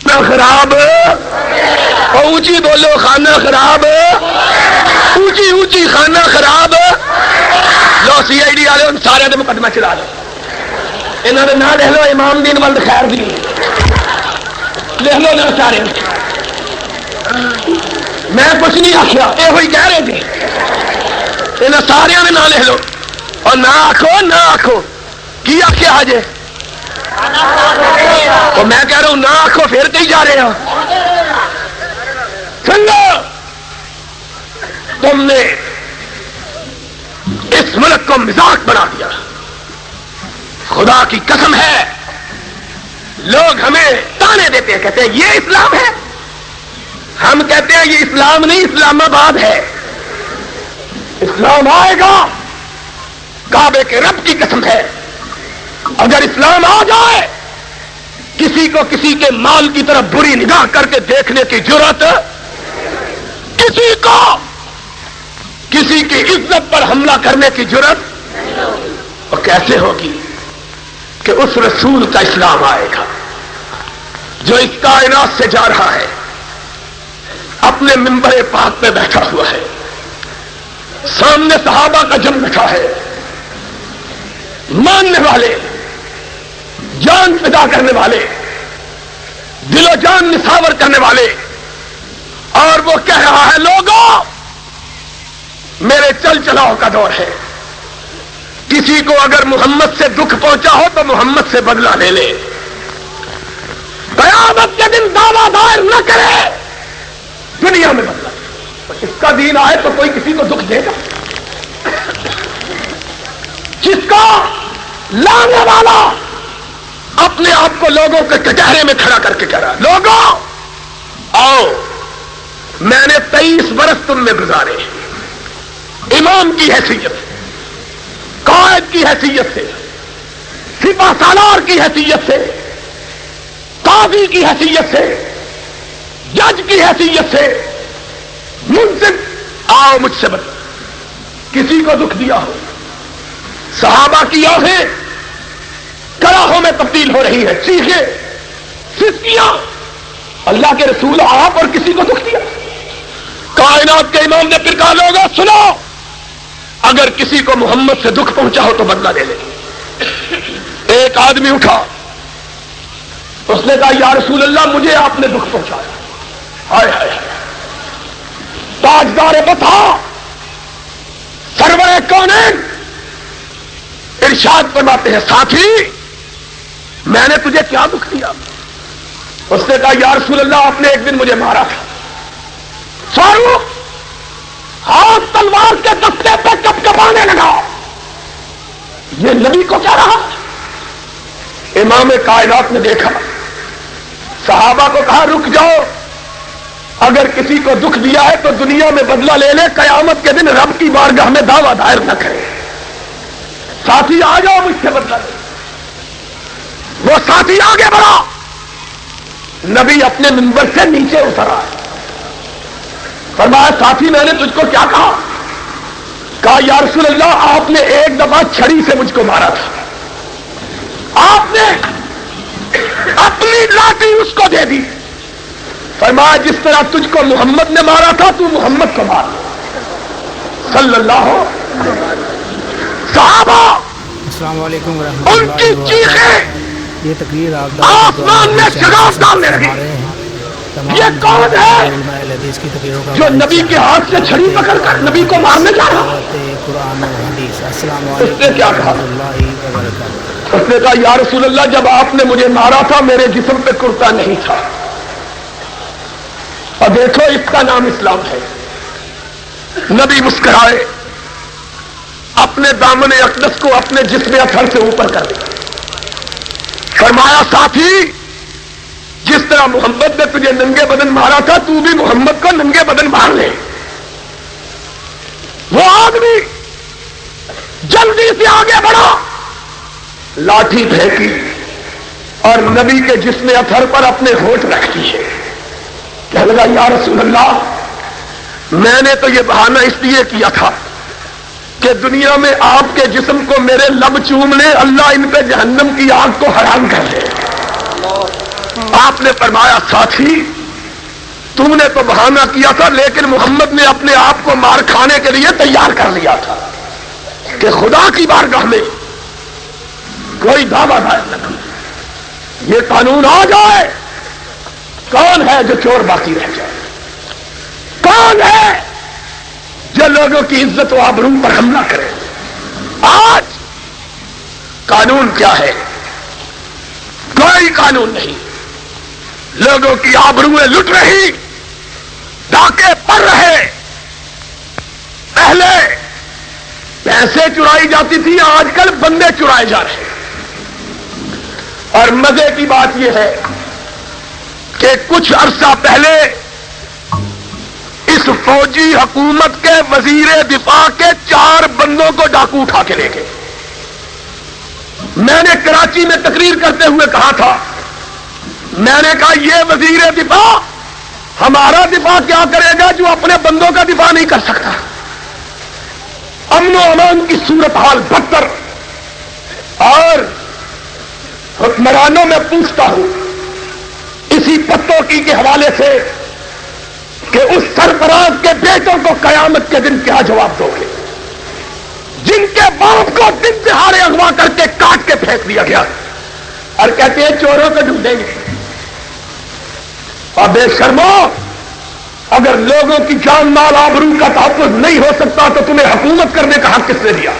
خانہ خراب، اونچی بولو خانہ خراب، اونچی اونچی خانہ خراب۔ لو سی آئی ڈی والے ان سارے دے مقدمہ چلا لو، انہوں نے نہ لکھ لو امام دین ولد خیر دین، لکھ لو نہ سارے، میں کچھ نہیں آخیا، یہ ہوئی کہہ رہے تھے، انہیں سارے نے نہ لکھ لو، اور نہ آخو نہ آخو، کی آخیا جے؟ تو میں کہہ رہا ہوں نہ آخو، پھر کہیں جا رہے ہو؟ سنو، تم نے اس ملک کو مذاق بنا دیا، خدا کی قسم ہے، لوگ ہمیں تانے دیتے ہیں، کہتے ہیں یہ اسلام ہے، ہم کہتے ہیں یہ اسلام نہیں، اسلام آباد ہے، اسلام آئے گا، کعبے کے رب کی قسم ہے، اگر اسلام آ جائے کسی کو کسی کے مال کی طرف بری نگاہ کر کے دیکھنے کی جرأت، کسی کو کسی کی عزت پر حملہ کرنے کی جرأت، اور کیسے ہوگی کہ اس رسول کا اسلام آئے گا جو اس کائنات سے جا رہا ہے، اپنے منبر پاک پہ بیٹھا ہوا ہے، سامنے صحابہ کا جم بیٹھا ہے، ماننے والے، جان فدا کرنے والے، دل و جان نثار کرنے والے، اور وہ کہہ رہا ہے لوگوں میرے چل چلاؤ کا دور ہے، کسی کو اگر محمد سے دکھ پہنچا ہو تو محمد سے بدلہ لے لے، قیامت کے دن دعویٰ دائر نہ کرے دنیا میں بدلہ، اس کا دین آئے تو کوئی کسی کو دکھ دے گا؟ جس کا لانے والا اپنے آپ کو لوگوں کے کٹہرے میں کھڑا کر کے کہہ رہا، لوگوں آؤ، میں نے 23 برس تم میں گزارے، امام کی حیثیت، قائد کی حیثیت سے، سپہ سالار کی حیثیت سے، قاضی کی حیثیت سے، جج کی حیثیت سے، منصف، آؤ مجھ سے بتا، کسی کو دکھ دیا ہو؟ صحابہ کی آنکھیں کراہوں میں تبدیل ہو رہی ہے، چیخیں، سسکیاں، اللہ کے رسول آپ اور کسی کو دکھ دیا؟ کائنات کے امام نے پھر کہا لوگوں سنو، اگر کسی کو محمد سے دکھ پہنچا ہو تو بدلہ لے لے۔ ایک آدمی اٹھا، اس نے کہا یا رسول اللہ مجھے آپ نے دکھ پہنچایا، ہائے ہائے ہائے، تاجدار بتا، سرور کونین ارشاد فرماتے ہیں ساتھی میں نے تجھے کیا دکھ دیا؟ اس نے کہا یا رسول اللہ آپ نے ایک دن مجھے مارا تھا۔ فاروق ہاتھ تلوار کے دستے پہ کپ کپانے لگا، یہ نبی کو کیا رہا؟ امام کائنات نے دیکھا، صحابہ کو کہا رک جاؤ، اگر کسی کو دکھ دیا ہے تو دنیا میں بدلہ لے لے، قیامت کے دن رب کی بارگاہ میں دعویٰ دائر نہ کرے۔ ساتھی آ جاؤ مجھ سے بدلہ لے۔ وہ ساتھی آگے بڑھا، نبی اپنے منبر سے نیچے اتر آئے، فرمایا ساتھی میں نے تجھ کو کیا کہا؟ کہا یا رسول اللہ آپ نے ایک دفعہ چھری سے مجھ کو مارا تھا، آپ نے اپنی لاٹھی اس کو دے دی، فرمایا جس طرح تجھ کو محمد نے مارا تھا تو محمد کو مار صلی اللہ علیہ وسلم۔ صحابہ السلام علیکم ورحمۃ ان اللہ کی وبرکاتہ۔ چیخیں یہ تقریر آپ آسمان میں شگاف ڈالنے لگی۔ یہ کون ہے جو نبی کے ہاتھ سے چھڑی پکڑ کر نبی کو مارنے جا رہا؟ قرآن و حدیث۔ السلام اس نے کیا علیکم کہا؟ ورحمۃ اللہ وبرکاتہ۔ اس نے کہا یا رسول اللہ جب آپ نے مجھے مارا تھا میرے جسم پہ کرتا نہیں تھا، اور دیکھو اس کا نام اسلام ہے۔ نبی مسکرائے، اپنے دامن اقدس کو اپنے جسم اطہر سے اوپر کر دیا، فرمایا ساتھی جس طرح محمد نے تجھے ننگے بدن مارا تھا تو بھی محمد کو ننگے بدن مار لے۔ وہ آدمی جلدی سے آگے بڑھا، لاٹھی پھینکی اور نبی کے جسم اطہر پر اپنے ہونٹ رکھ دیے۔ کہنے لگا یا رسول اللہ میں نے تو یہ بہانہ اس لیے کیا تھا کہ دنیا میں آپ کے جسم کو میرے لب چوم لے، اللہ ان پہ جہنم کی آگ کو حرام کر دے۔ آپ نے فرمایا ساتھی تم نے تو بہانہ کیا تھا، لیکن محمد نے اپنے آپ کو مار کھانے کے لیے تیار کر لیا تھا کہ خدا کی بارگاہ میں کوئی دعویٰ دائر نہ کرے، یہ قانون آ جائے۔ کون ہے جو چور باقی رہ جائے؟ کون ہے جو لوگوں کی عزت و آبرو پر حملہ کرے؟ آج قانون کیا ہے؟ کوئی قانون نہیں۔ لوگوں کی آبرویں لٹ رہی، ڈاکے پڑ رہے، پہلے پیسے چرائی جاتی تھی، آج کل بندے چرائے جا رہے ہیں۔ اور مزے کی بات یہ ہے کہ کچھ عرصہ پہلے اس فوجی حکومت کے وزیر دفاع کے 4 بندوں کو ڈاکو اٹھا کے لے گئے۔ میں نے کراچی میں تقریر کرتے ہوئے کہا تھا، میں نے کہا یہ وزیر دفاع ہمارا دفاع کیا کرے گا جو اپنے بندوں کا دفاع نہیں کر سکتا؟ امن و امان کی صورتحال بدتر، اور حکمرانوں میں پوچھتا ہوں اسی پتوں کی کے حوالے سے کہ اس سرفراز کے بیٹوں کو قیامت کے دن کیا جواب دو گے جن کے باپ کو دن دہاڑے اغوا کر کے کاٹ کے پھینک دیا گیا اور کہتے ہیں چوروں کو ڈھونڈیں گے؟ اور بے شرمو، اگر لوگوں کی جان مال آبرو کا تحفظ نہیں ہو سکتا تو تمہیں حکومت کرنے کا حق کس نے دیا؟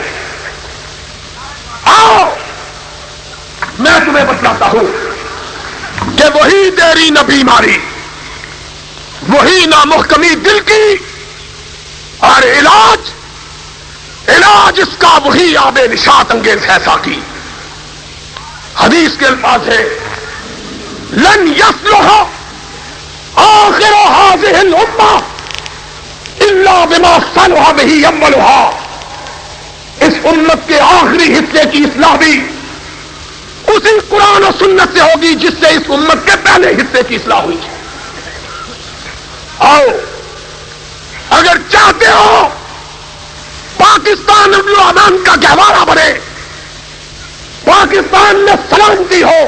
آؤ میں تمہیں بتلاتا ہوں کہ وہی دیری نہ بیماری، وہی نامحکمی دل کی، اور علاج اس کا وہی آب نشاط انگیز ہے ساقی۔ حدیث کے الفاظ ہے لن یصلح آخر هذه الامہ الا بما صلح به اولها۔ اس امت کے آخری حصے کی اصلاح بھی اسی قرآن و سنت سے ہوگی جس سے اس امت کے پہلے حصے کی اصلاح ہوئی ہے۔ آؤ اگر چاہتے ہو پاکستان امن و امان کا گہوارہ بنے، پاکستان میں سلامتی ہو،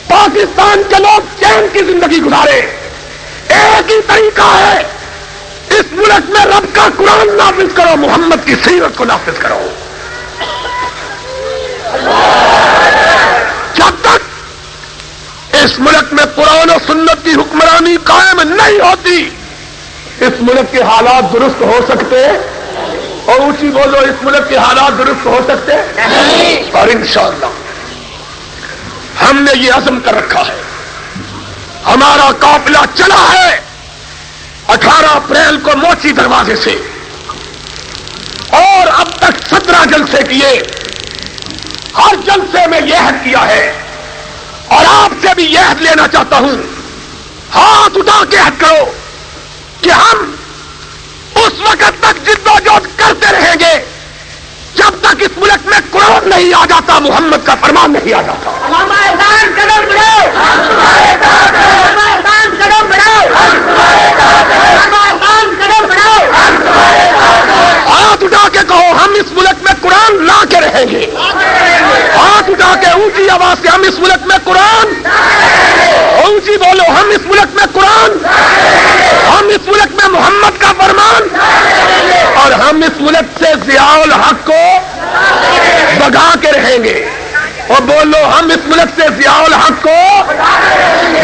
پاکستان کے لوگ چین کی زندگی گزارے، ایک ہی طریقہ ہے، اس ملک میں رب کا قرآن نافذ کرو، محمد کی سیرت کو نافذ کرو۔ جب تک اس ملک میں قرآن و سنت کی حکمرانی قائم نہیں ہوتی اس ملک کے حالات درست ہو سکتے؟ اور اونچی بولو، اس ملک کے حالات درست ہو سکتے نہیں؟ اور انشاءاللہ ہم نے یہ عزم کر رکھا ہے، ہمارا قافلہ چلا ہے 18 اپریل کو موچی دروازے سے، اور اب تک 17 جلسے کیے۔ ہر جلسے میں یہ عہد کیا ہے اور آپ سے بھی یہ عہد لینا چاہتا ہوں، ہاتھ اٹھا کے عہد کرو کہ ہم اس وقت تک جدوجہد کرتے رہیں گے جب تک اس ملک میں قرآن نہیں آ جاتا، محمد کا فرمان نہیں آ جاتا۔ ہاتھ اٹھا کے کہو ہم اس ملک میں قرآن لا کے رہیں گے، ہاتھ اٹھا کے اونچی آواز سے ہم اس ملک میں قرآن، اونچی بولو ہم اس ملک میں قرآن، ہم اس ملک میں محمد کا فرمان، اور ہم اس ملک سے ضیاء الحق کو بگا کے رہیں گے۔ اور بولو ہم اس ملک سے ضیاء الحق کو،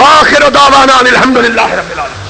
آخر دعوانا الحمدللہ رب العالمین۔